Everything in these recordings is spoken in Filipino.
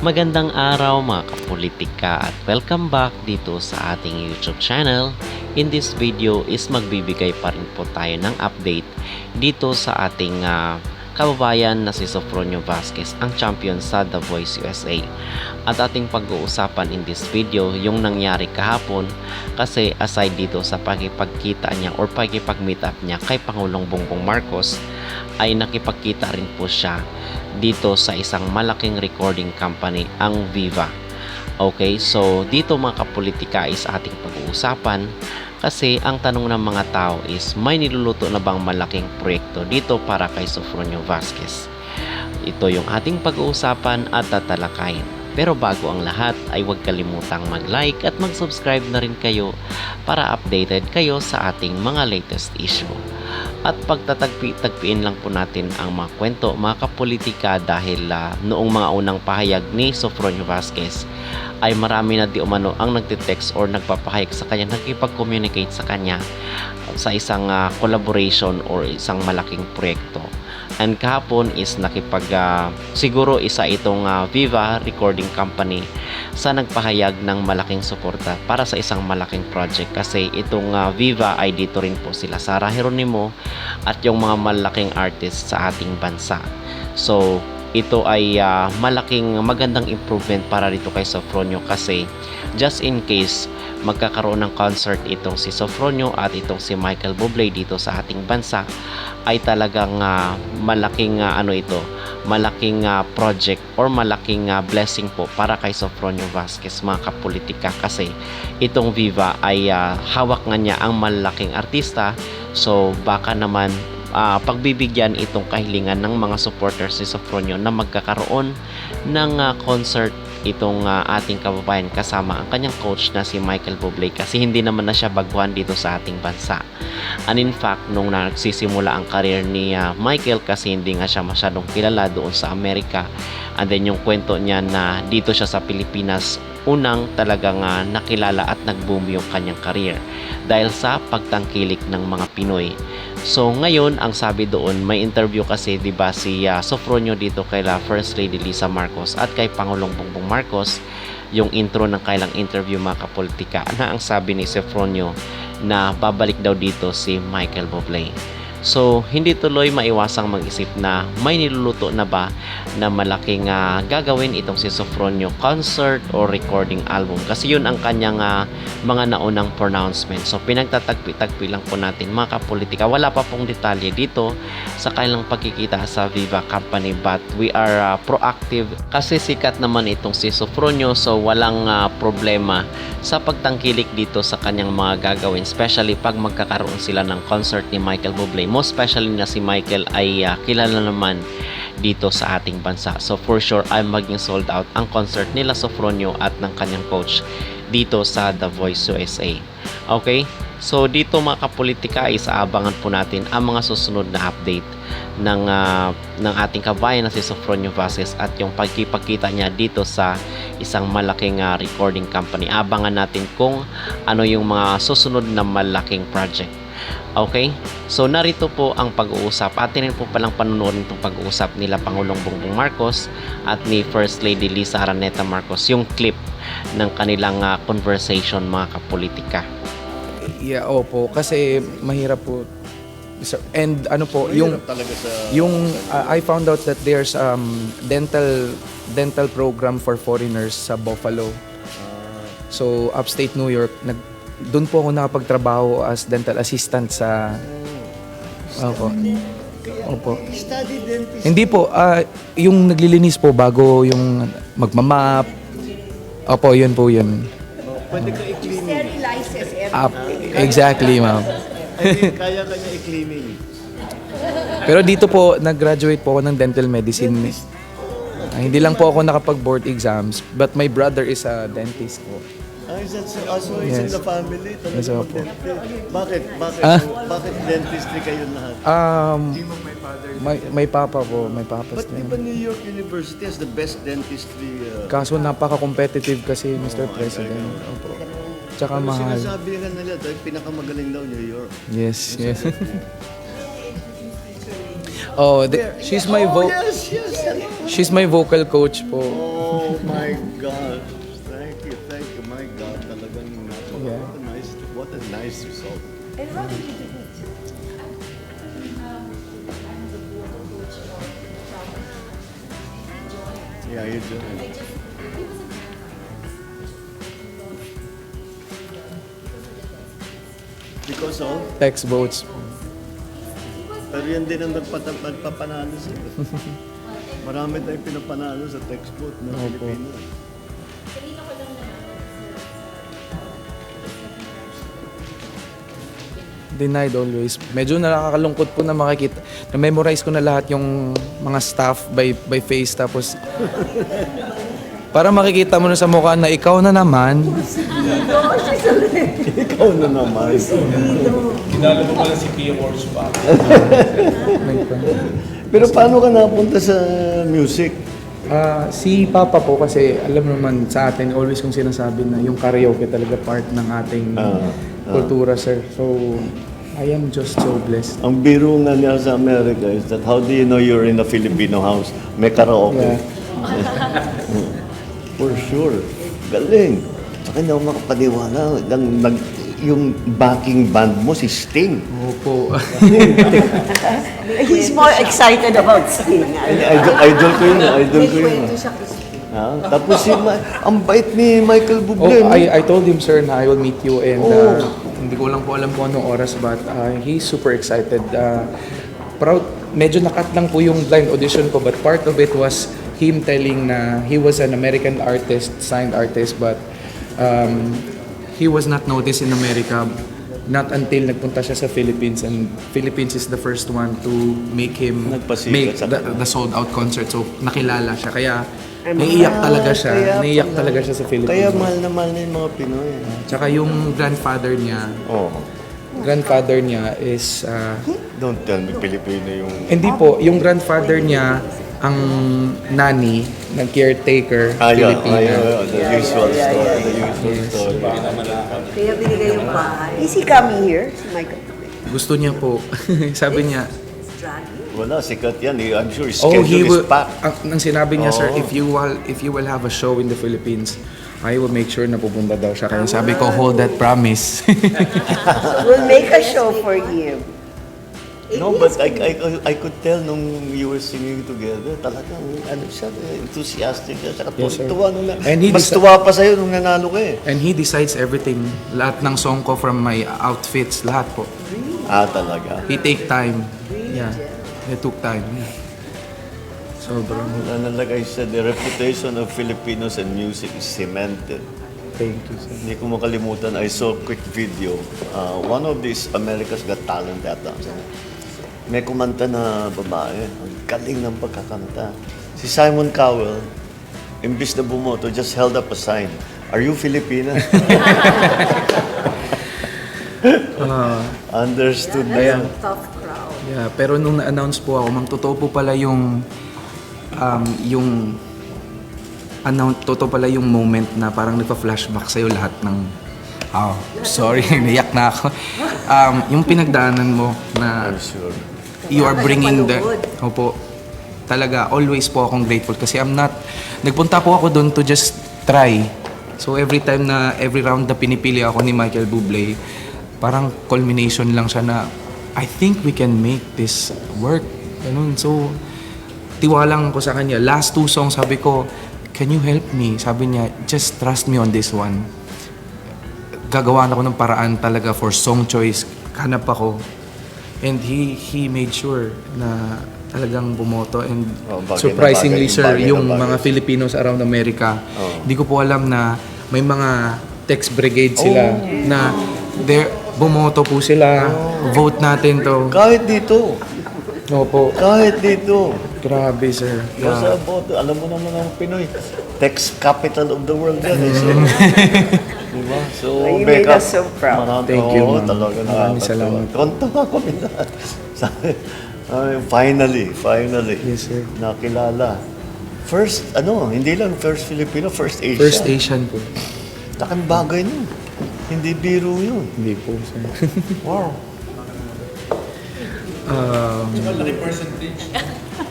Magandang araw mga kapolitika at welcome back dito sa ating YouTube channel. In this video is magbibigay pa rin po tayo ng update dito sa ating kababayan na si Sofronio Vasquez, ang champion sa The Voice USA. At ating pag-uusapan in this video yung nangyari kahapon, kasi aside dito sa pakipagkita niya or pakipag-meet up niya kay Pangulong Bongbong Marcos, ay nakipagkita rin po siya dito sa isang malaking recording company, ang Viva. Okay, so dito mga kapolitika is ating pag-uusapan, kasi ang tanong ng mga tao is may niluluto na bang malaking proyekto dito para kay Sofronio Vasquez. Ito yung ating pag-uusapan at tatalakayin. Pero bago ang lahat ay huwag kalimutang mag-like at mag-subscribe na rin kayo para updated kayo sa ating mga latest issue. At pagtatagpiin lang po natin ang mga kwento mga kapolitika, dahil noong mga unang pahayag ni Sofronio Vasquez ay marami na di umano ang nagtitext or nagpapahayag sa kanya, nagkipag-communicate sa kanya sa isang collaboration or isang malaking proyekto. And kahapon is siguro isa itong Viva Recording Company sa nagpahayag ng malaking suporta para sa isang malaking project, kasi itong Viva ay dito rin po sila Sarah Geronimo at yung mga malaking artists sa ating bansa. So ito ay magandang improvement para dito kay Sofronio, kasi just in case magkakaroon ng concert itong si Sofronio at itong si Michael Bublé dito sa ating bansa, ay talagang malaking malaking project or malaking blessing po para kay Sofronio Vasquez mga kapolitika, kasi itong Viva ay hawak nga niya ang malaking artista. So baka naman pagbibigyan itong kahilingan ng mga supporters ni Sofronio na magkakaroon ng concert itong ating kababayan kasama ang kanyang coach na si Michael Bublé, kasi hindi naman na siya baguhan dito sa ating bansa. And in fact, nung nagsisimula ang career ni Michael, kasi hindi nga siya masyadong kilala doon sa Amerika, and then yung kwento niya na dito siya sa Pilipinas unang talagang nakilala at nag-boom yung kanyang career dahil sa pagtangkilik ng mga Pinoy. So ngayon, ang sabi doon, may interview kasi 'di ba si Sofronio dito kay First Lady Lisa Marcos at kay Pangulong Bongbong Marcos, yung intro ng kailang interview mga kapolitika, na ang sabi ni Sofronio na babalik daw dito si Michael Bublé. So hindi tuloy maiwasang mag-isip na may niluluto na ba na malaking gagawin itong si Sofronio, concert or recording album, kasi yun ang kanyang mga naunang pronouncement. So pinagtatagpi-tagpi lang po natin mga kapolitika, wala pa pong detalye dito sa kailang pagkikita sa Viva Company, but we are proactive kasi sikat naman itong si Sofronio, so walang problema sa pagtangkilik dito sa kanyang mga gagawin, especially pag magkakaroon sila ng concert ni Michael Bublé. Most especially na si Michael ay kilala naman dito sa ating bansa. So for sure ay maging sold out ang concert nila Sofronio at ng kanyang coach dito sa The Voice USA. Okay? So dito mga kapolitika is aabangan po natin ang mga susunod na update ng ating kabayan na si Sofronio Vasquez at yung pagkipagkita niya dito sa isang malaking recording company. Abangan natin kung ano yung mga susunod na malaking project. Okay? So narito po ang pag-uusap. Atin rin po palang panunoodin itong pag-uusap nila Pangulong Bongbong Marcos at ni First Lady Lisa Araneta Marcos, yung clip ng kanilang conversation mga kapolitika. Yeah, opo, kasi mahirap po. And ano po, I found out that there's dental program for foreigners sa Buffalo. So upstate New York, doon po ako nakapagtrabaho as dental assistant sa Opo. Study dentist. Hindi po, yung naglilinis po bago yung magmamap. Opo, yun po yun. Pwede ka i-cleaning. Sterilizes everything. Exactly, ma'am. Kaya ka niya i-cleaning. Pero dito po, nag-graduate po ako ng dental medicine. Hindi lang po ako nakapag-board exams, but my brother is a dentist po. Is that so? It's in the family? Yes, opo. Bakit dentistry kayo lahat? May papa po, may papas But di din. ba New York University has the best dentistry? Kaso napaka-competitive kasi, Mr. President. Opo. Tsaka mahal. Sinasabi nga nila dahil pinakamagaling daw New York. Yes, yes. She's my yes. she's my vocal coach po. Oh my gosh. Thank you. My God, talagang Yeah. what a nice result. And how did you do it? Yeah, you do. Because of, Text votes. pero yan din ang nagpapanalo sa'yo. Marami tayong pinapanalo sa textbook ng Pilipino. Denied always. Medyo nakakalungkot po na makikita. Na-memorize ko na lahat yung mga staff by face. Tapos, para makikita mo na sa mukha na ikaw na naman. Ikaw na naman. Kinala mo pala si Pia Wars pa. Pero paano ka napunta sa music? Si Papa po kasi alam naman sa atin, always kong sinasabi na yung karaoke talaga part ng ating kultura, sir. So, I am just so blessed. Ang biro nga niya sa America is that how do you know you're in a Filipino house? May karaoke. Yeah. For sure. Galing. Saka hindi ako makapaniwala. Yung backing band mo, si Sting. Opo. He's more excited about Sting. Idol ko yun. Idol ko yun. Kwento siya kasi. Tapos ang bait ni Michael Oh, Bublé. no? I told him, sir, na I will meet you and hindi ko lang po alam kung anong oras but he's super excited. Proud, medyo nakat lang po yung blind audition ko but part of it was him telling na he was an American artist, signed artist but he was not noticed in America not until nagpunta siya sa Philippines and Philippines is the first one to make him Nagpasikat make sa the sold out concert so nakilala siya kaya naiiyak talaga siya naiiyak talaga siya sa Philippines. Kaya mahal na mahal na yung mga Pinoy. Tsaka yung grandfather niya is Don't tell me Pilipino yung... hindi po, yung grandfather niya ang nani ng caretaker Filipina. The usual story. The usual story. Kaya binigay yung bahay. Is he coming here? Si Michael? Gusto niya po. Sabi niya, He's dragging? Wala, sikat yan. I'm sure his oh, schedule he will is packed. nang sinabi niya, sir, Oo. if you will have a show in the Philippines, I will make sure na pupunta daw siya. Kaya sabi ko, hold that promise. We'll make a show for him. No, but I could tell nung you were singing together, talagang ano siya, enthusiastic siya, saka Yes, sir. tuwa nung And he mas deci- tuwa pa sa'yo nung nanalo ka eh. And he decides everything. Lahat ng song ko from my outfits, lahat po. Talaga. He take time. Yeah. He took time. Yeah. Sobrang. And like I said, the reputation of Filipinos and music is cemented. Thank you, sir. Hindi ko makalimutan, I saw a quick video. One of these America's Got Talent yata. May kumanta na babae. Ang galing ng pagkakanta. Si Simon Cowell, imbis na bumoto, just held up a sign. Are you Filipina? Understood na yan. Tough crowd. Yeah, pero nung na-announce po ako, ma'am, totoo po pala yung totoo pala yung moment na parang nagpa-flashback sa'yo lahat ng sorry, naiyak na ako. Yung pinagdaanan mo na I'm sure. you are bringing the opo, talaga always po akong grateful kasi nagpunta po ako doon to just try. So every round na pinipili ako ni Michael Bublé, parang culmination lang siya na I think we can make this work. Ganun. So tiwalang ko sa kanya. Last 2 songs sabi ko, can you help me? Sabi niya, just trust me on this one. Gagawa ako ng paraan talaga for song choice. Hanap ako. And he made sure na talagang bumoto and Bagay surprisingly na bagay, sir, bagay na yung bagay. mga Filipinos around America, hindi ko po alam na may mga text brigade sila na bumoto po sila, vote natin to. Kahit dito. Opo, Kahit dito. grabe sir. Kasi boto, alam mo naman ang Pinoy, text capital of the world yan. Diba? So, You made us so proud. Thank you, ma'am. Talaga Maraming nakakatawa. salamat. Kontawa kami na. Finally. Yes sir. Nakilala. First, hindi lang first Filipino, first Asian. First Asian po. Laking bagay nun. Hindi biro yun. Hindi po sir. Wow.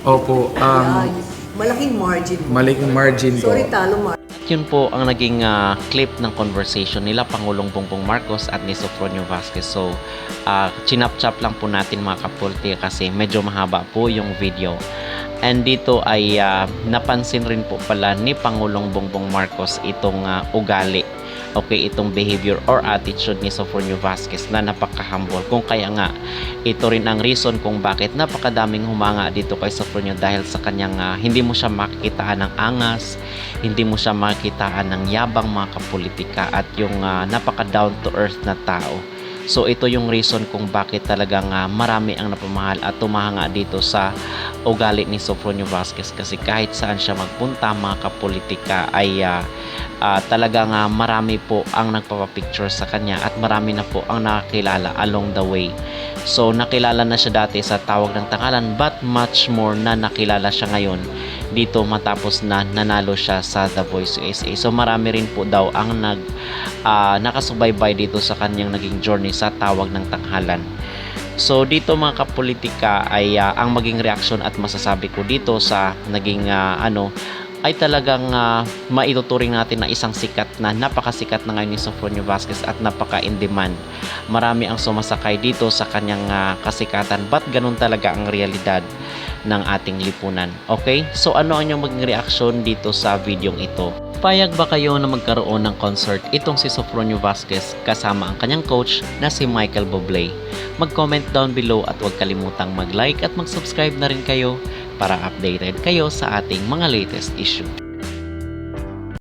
Opo, Malaking margin mo. Malaking margin po. Sorry, talo margin. Yun po ang naging clip ng conversation nila Pangulong Bongbong Marcos at ni Sofronio Vasquez. So, chinap-chap lang po natin mga kapulti kasi medyo mahaba po yung video. And dito ay napansin rin po pala ni Pangulong Bongbong Marcos itong ugali. Okay, itong behavior or attitude ni Sofronio Vasquez na napaka-humble. Kung kaya nga, ito rin ang reason kung bakit napakadaming humanga dito kay Sofronio dahil sa kanyang hindi mo siya makikitaan ng angas, hindi mo siya makikitaan ng yabang mga kapolitika at yung napaka down to earth na tao. So ito yung reason kung bakit talagang marami ang napamahal at tumahanga dito sa ugali ni Sofronio Vasquez kasi kahit saan siya magpunta mga kapolitika ay talagang marami po ang nagpapapicture sa kanya at marami na po ang nakakilala along the way. So nakilala na siya dati sa Tawag ng Tanghalan but much more na nakilala siya ngayon dito matapos na nanalo siya sa The Voice USA. So marami rin po daw ang nakasubaybay dito sa kanyang naging journey sa Tawag ng Tanghalan. So dito mga kapolitika ay ang maging reaksyon at masasabi ko dito sa naging ay talagang maituturing natin na isang sikat na napakasikat na ngayon ni Sofronio Vasquez at napaka-in-demand. Marami ang sumasakay dito sa kanyang kasikatan but ganun talaga ang realidad ng ating lipunan. Okay? So ano ang inyong maging reaksyon dito sa videong ito? Payag ba kayo na magkaroon ng concert itong si Sofronio Vasquez kasama ang kanyang coach na si Michael Bublé? Mag-comment down below at huwag kalimutang mag-like at mag-subscribe na rin kayo para updated kayo sa ating mga latest issue.